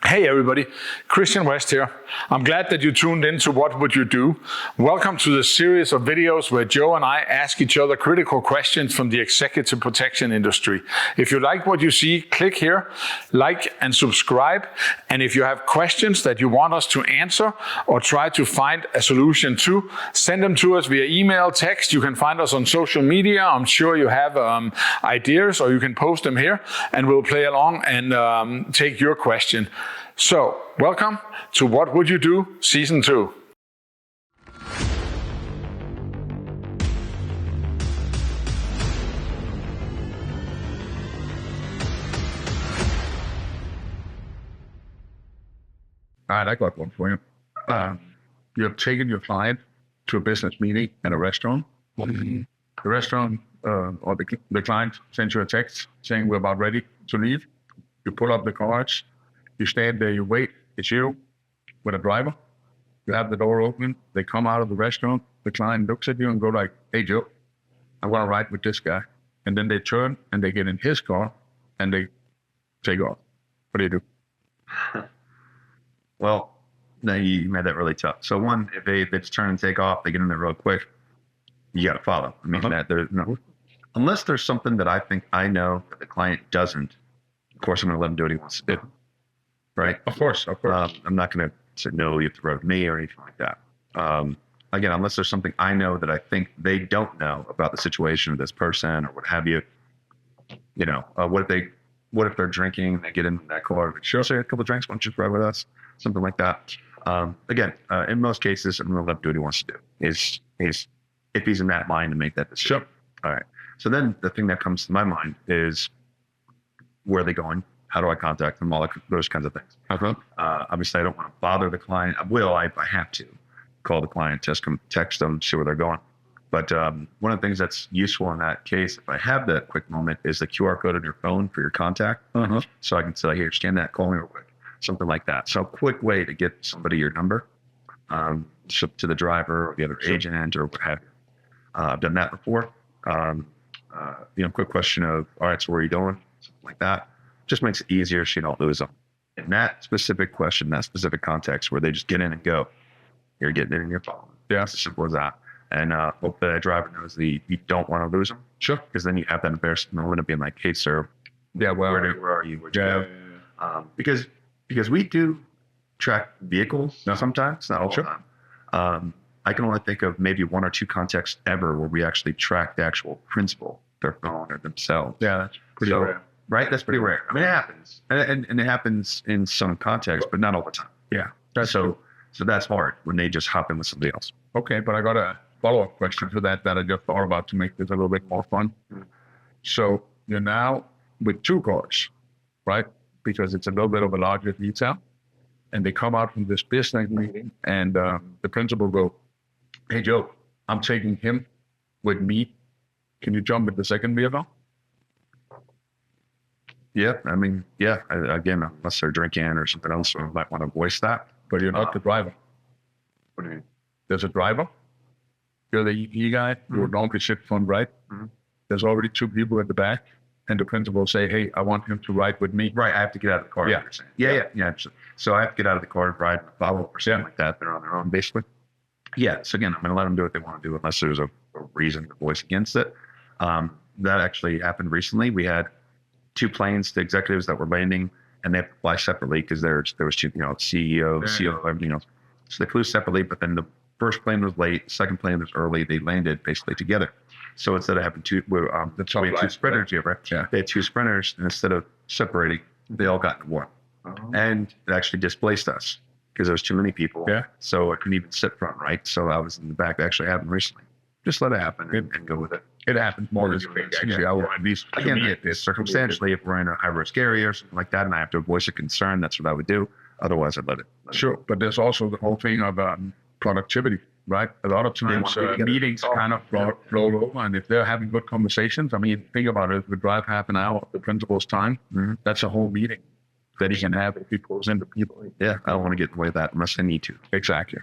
Hey everybody, Christian West here. I'm glad that you tuned in to What Would You Do? Welcome to the series of videos where Joe and I ask each other critical questions from the executive protection industry. If you like what you see, click here, like and subscribe. And if you have questions that you want us to answer or try to find a solution to, send them to us via email, text. You can find us on social media. I'm sure you have ideas, or you can post them here and we'll play along and take your question. So, welcome to What Would You Do? Season 2. All right, I got one for you. You have taken your client to a business meeting at a restaurant. The restaurant or the client sends you a text saying we're about ready to leave. You pull up the cards. You stand there, you wait. It's you with a driver. You have the door open. They come out of the restaurant. The client looks at you and go like, "Hey, Joe, I want to ride with this guy." And then they turn and they get in his car and they take off. What do you do? Well, no, you made that really tough. So one, if they just turn and take off, they get in there real quick. You got to follow. I mean, that there's no, unless there's something that I think I know that the client doesn't. Of course, I'm going to let him do what he wants to do. Right? Of course. I'm not going to say, no, you have to road me or anything like that. Again, unless there's something I know that I think they don't know about the situation of this person or what have you. You know, what if they're drinking and they get in that car? Sure, say a couple of drinks, why don't you ride with us? Something like that. Again, in most cases, I'm going to let him do what he wants to do. Is if he's in that mind to make that decision. Sure. All right. So then the thing that comes to my mind is, where are they going? How do I contact them? All those kinds of things. Obviously, I don't want to bother the client. I will. I have to call the client, text them, see where they're going. But one of the things that's useful in that case, if I have that quick moment, is the QR code on your phone for your contact. So I can say, here, scan that, call me real quick. Something like that. So a quick way to get somebody your number, to the driver or the other agent or what have you. I've done that before. Quick question of, all right, so where are you going? Something like that. Just makes it easier so you don't lose them. In that specific question, that specific context where they just get in and go, you're getting it in your phone. Yeah. It's as simple as that. And hope the driver knows you don't want to lose them. Sure. Because then you have that embarrassment moment of being like, hey, sir, yeah, where are you? Where'd you go? Because we do track vehicles sometimes, not all the time. I can only think of maybe one or two contexts ever where we actually track the actual principal, their phone or themselves. Yeah, that's pretty rare. Right? That's pretty rare. I mean, it happens. And it happens in some contexts, but not all the time. Yeah. So that's hard when they just hop in with somebody else. Okay, but I got a follow-up question to that I just thought about to make this a little bit more fun. So you're now with two cars, right? Because it's a little bit of a larger detail. And they come out from this business meeting and the principal go, "Hey, Joe, I'm taking him with me. Can you jump in the second vehicle?" Yeah, I mean, yeah. Again, unless they're drinking or something else, we might want to voice that. But you're not the driver. What do you mean? There's a driver. You're the EP guy. You would normally sit front right. There's already two people at the back. And the principal say, "Hey, I want him to ride with me." Right, I have to get out of the car. Yeah. So I have to get out of the car and ride and follow or something like that. They're on their own, basically. Yeah, so again, I'm going to let them do what they want to do unless there's a reason to voice against it. That actually happened recently. We had two planes, the executives that were landing, and they have to fly separately because there was two, CEO, CEO, everything else. So they flew separately, but then the first plane was late, the second plane was early. They landed basically together. So instead of having two sprinters here, right? Yeah. They had two sprinters, and instead of separating, they all got into one. And it actually displaced us because there was too many people. Yeah. So I couldn't even sit front right. So I was in the back. That actually happened recently. Just let it happen and go with it. It happens more this week, actually. I will at least circumstantially, if we're in a high-risk area or something like that, and I have to voice a concern, that's what I would do. Otherwise, I'd let it. Sure, but there's also the whole thing of productivity, right? A lot of times meetings kind of flow over, and if they're having good conversations, I mean, think about it. If we drive half an hour of the principal's time, that's a whole meeting that he can have if he pulls into people. Yeah, I don't want to get in the way of that unless I need to. Exactly.